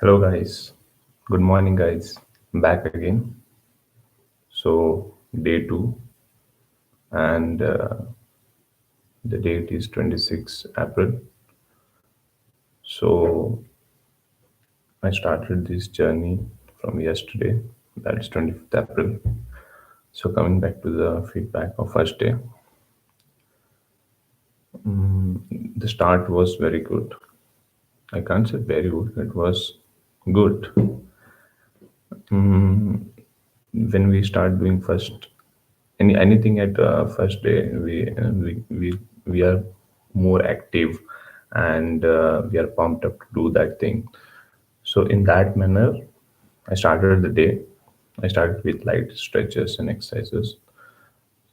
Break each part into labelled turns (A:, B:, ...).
A: Hello, guys. Good morning, guys. I'm back again. So, day two, and the date is 26 April. So, I started this journey from yesterday, that's 25th April. So, coming back to the feedback of first day, the start was very good. I can't say very good, it was good. When we start doing first anything at first day, we are more active and we are pumped up to do that thing. So in that manner, I started the day. I started with light stretches and exercises.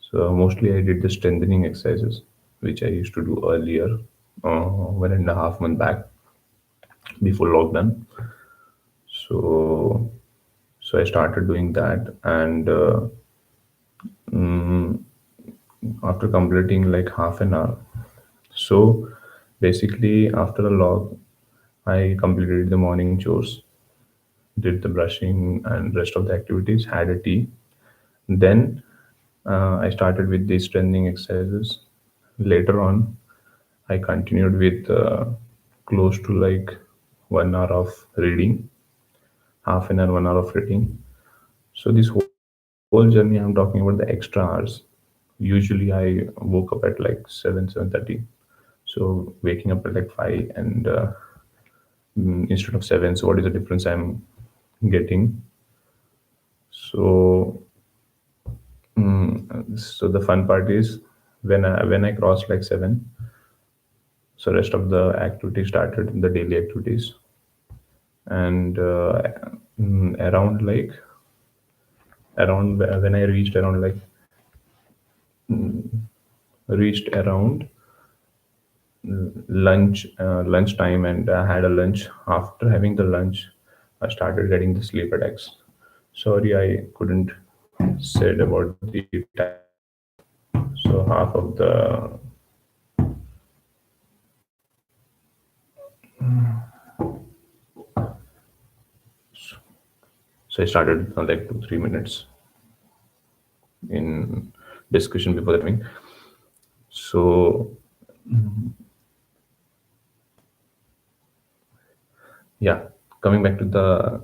A: So mostly I did the strengthening exercises, which I used to do earlier, 1.5 months back, before lockdown. So so I started doing that, and after completing like half an hour. So basically, after a log, I completed the morning chores, did the brushing and rest of the activities, had a tea. Then I started with the strengthening exercises. Later on, I continued with close to like 1 hour of reading, half an hour, 1 hour of reading. So this whole journey, I'm talking about the extra hours. Usually, I woke up at like 7:30. So waking up at like 5 and instead of 7. So what is the difference I'm getting? So so the fun part is when I crossed like 7. So rest of the activity started, the daily activities, and around like around when I reached around like reached around lunch time, and I had a lunch. After having the lunch, I started getting the sleep attacks. Sorry, I couldn't said about the time. So half of the so I started like 2 3 minutes in discussion before the meeting. So yeah, coming back to the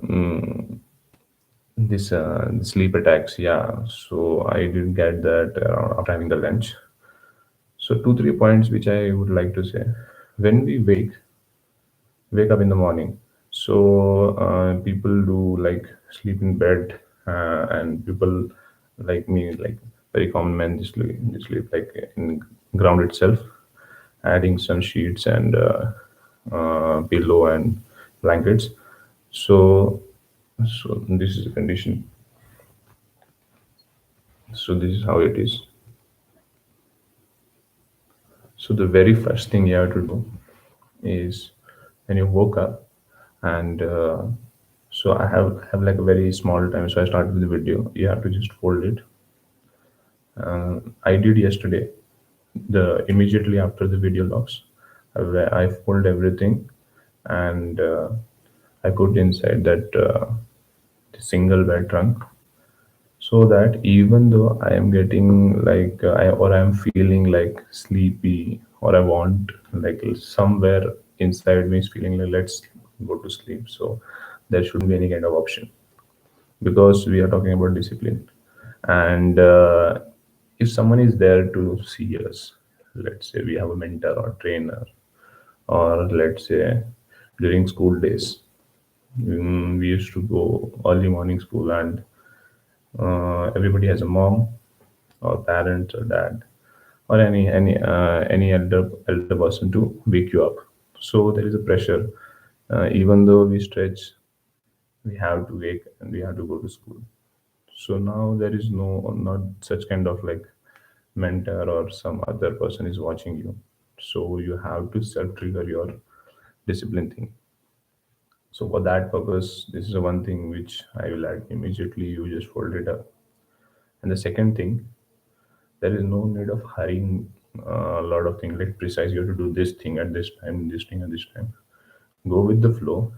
A: sleep attacks. Yeah, so I did get that after having the lunch. So 2 3 points which I would like to say. When we wake up in the morning, so people do like sleep in bed, and people like me, like very common men, they sleep like in ground itself, adding some sheets and pillow and blankets. So so this is the condition. So this is how it is. So the very first thing you have to do is when you woke up, and so I have like a very small time. So I started with the video. You have to just fold it. I did yesterday. The immediately after the video logs, I fold everything, and I put inside that the single bed trunk, so that even though I am getting like I am feeling like sleepy, or I want like somewhere inside me is feeling like let's go to sleep. So there shouldn't be any kind of option, because we are talking about discipline. And if someone is there to see us, let's say we have a mentor or trainer, or let's say during school days, we used to go early morning school, and everybody has a mom or parents or dad or any elder person to wake you up. So there is a pressure. Even though we stretch, we have to wake and we have to go to school. So now there is no, not such kind of like mentor or some other person is watching you. So you have to self trigger your discipline thing. So for that purpose, this is the one thing which I will add immediately. You just fold it up. And the second thing, there is no need of hurrying a lot of things like precise. You have to do this thing at this time, this thing at this time. Go with the flow.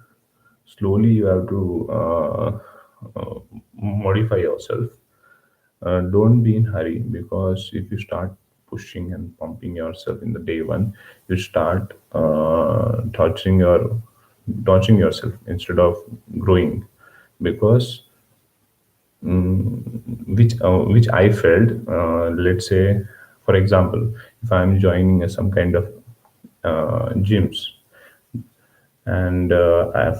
A: Slowly you have to modify yourself. Don't be in hurry, because if you start pushing and pumping yourself in the day one, you start torturing yourself instead of growing. Because which I felt, let's say, for example, if I'm joining some kind of gyms, and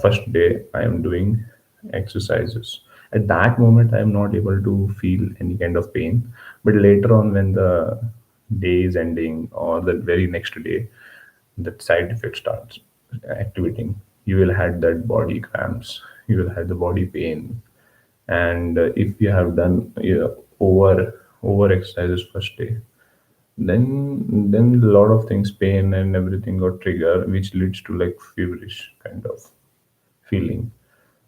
A: first day I am doing exercises, at that moment I am not able to feel any kind of pain. But later on, when the day is ending or the very next day, that side effect starts activating. You will have that body cramps, you will have the body pain. And if you have done over exercises first day, then a lot of things, pain and everything got trigger, which leads to like feverish kind of feeling.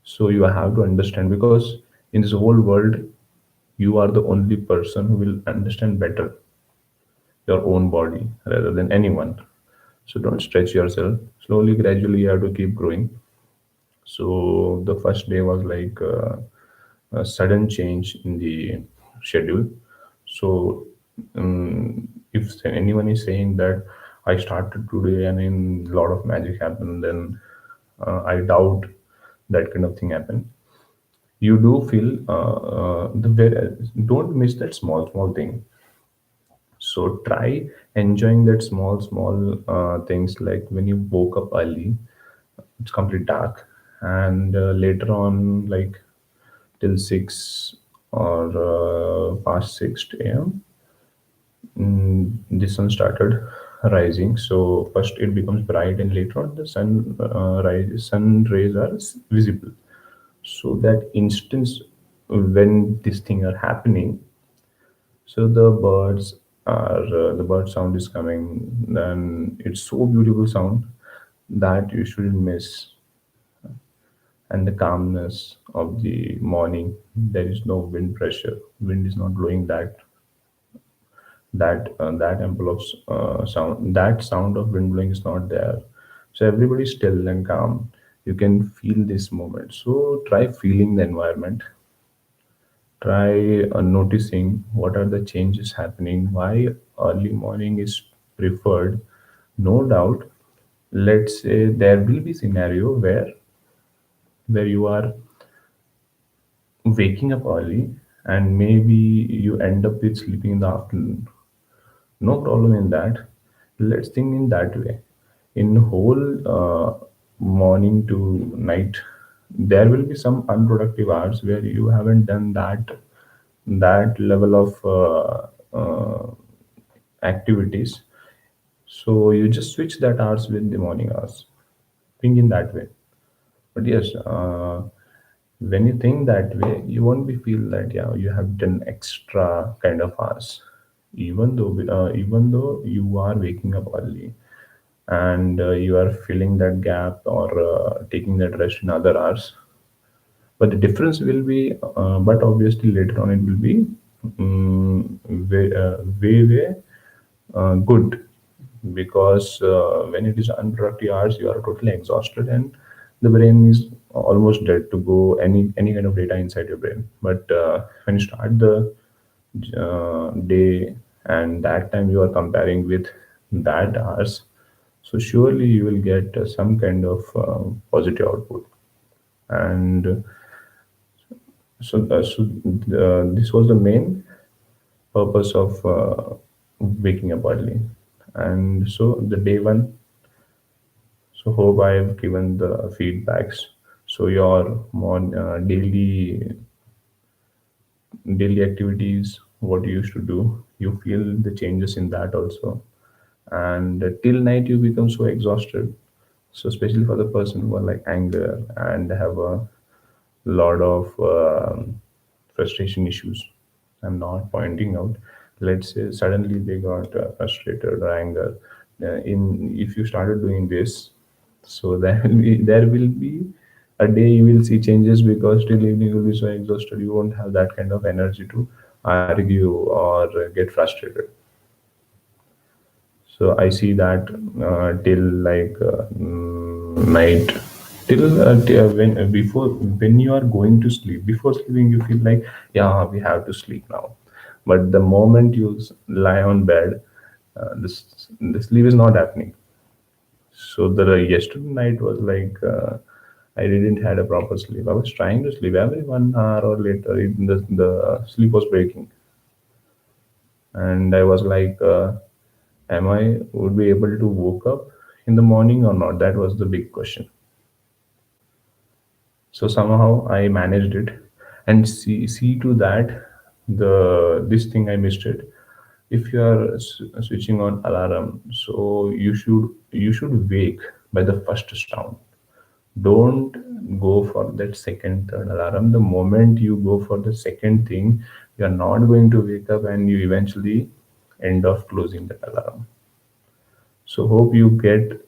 A: So you have to understand, because in this whole world, you are the only person who will understand better your own body rather than anyone. So don't stretch yourself. Slowly, gradually, you have to keep growing. So the first day was like a sudden change in the schedule. So if anyone is saying that I started today and in a lot of magic happened, then I doubt that kind of thing happened. You do feel don't miss that small thing. So try enjoying that small things, like when you woke up early, it's completely dark, and later on, like till 6 or past 6 a.m., the sun started rising. So first it becomes bright, and later on the sun rays are visible. So that instance when these things are happening, so the bird sound is coming, and it's so beautiful sound that you shouldn't miss. And the calmness of the morning, there is no wind pressure, wind is not blowing that envelopes sound, that sound of wind blowing is not there. So everybody's still and calm. You can feel this moment. So try feeling the environment. Try noticing what are the changes happening, why early morning is preferred. No doubt, let's say there will be scenario where you are waking up early, and maybe you end up with sleeping in the afternoon. No problem in that. Let's think in that way. In whole morning to night, there will be some unproductive hours where you haven't done that level of activities. So you just switch that hours with the morning hours. Think in that way. But yes, when you think that way, you won't be feel that yeah you have done extra kind of hours, even though you are waking up early, and you are filling that gap or taking that rest in other hours. But the difference will be, but obviously later on it will be way good, because when it is unproductive hours, you are totally exhausted, and the brain is almost dead to go any kind of data inside your brain. But when you start the day, and that time you are comparing with that hours, so surely you will get some kind of positive output. And this was the main purpose of waking up early. And so the day one, so hope I have given the feedbacks. So your daily activities, what you used to do, you feel the changes in that also. And till night you become so exhausted. So especially for the person who are like anger and have a lot of frustration issues, I'm not pointing out. Let's say suddenly they got frustrated or anger. In If you started doing this, so there will be a day you will see changes, because till evening you will be so exhausted, you won't have that kind of energy to argue or get frustrated. So I see that till like night. till when before when you are going to sleep, before sleeping you feel like, yeah, we have to sleep now. But the moment you lie on bed, this the sleep is not happening. So the yesterday night was like, I didn't had a proper sleep. I was trying to sleep every 1 hour or later. The sleep was breaking, and I was like, am I would be able to woke up in the morning or not? That was the big question. So somehow I managed it, and see to that, the this thing I missed it. If you are switching on alarm, so you should wake by the first sound. Don't go for that second third alarm. The moment you go for the second thing, you are not going to wake up, and you eventually end up closing that alarm. So hope you get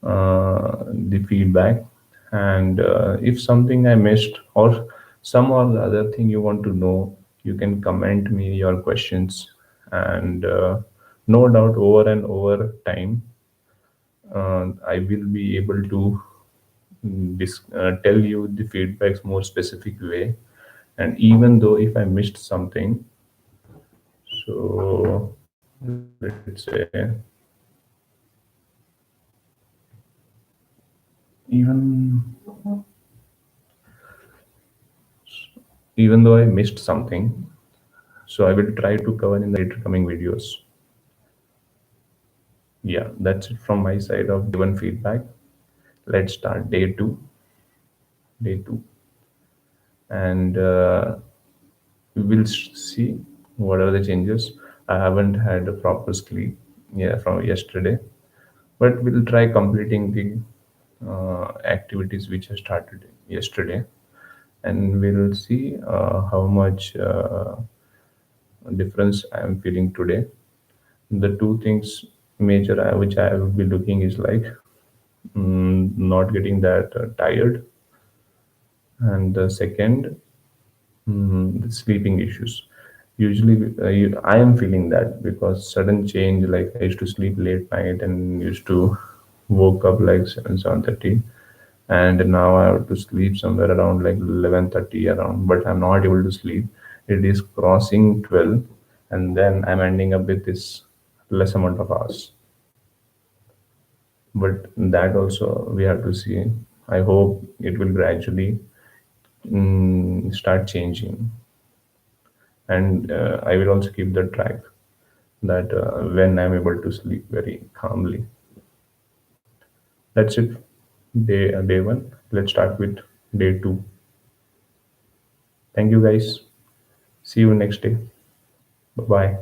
A: the feedback, and if something I missed, or some or the other thing you want to know, you can comment me your questions, and no doubt over and over time, I will be able to tell you the feedbacks more specific way. And even though if I missed something, so let's say, even even though I missed something, so I will try to cover in the later coming videos. Yeah, that's it from my side of given feedback. Let's start day two, and we will see what are the changes. I haven't had a proper sleep, yeah, from yesterday, but we'll try completing the activities which I started yesterday, and we'll see how much difference I am feeling today. The two things major which I will be looking is like, not getting that tired, and the second, the sleeping issues. Usually, I am feeling that because sudden change. Like I used to sleep late night and used to woke up like 7:30, and now I have to sleep somewhere around like 11:30 around. But I'm not able to sleep. It is crossing 12, and then I'm ending up with this less amount of hours. But that also we have to see. I hope it will gradually start changing, and I will also keep the track that when I'm able to sleep very calmly. That's it. Day one. Let's start with day two. Thank you guys. See you next day. Bye bye.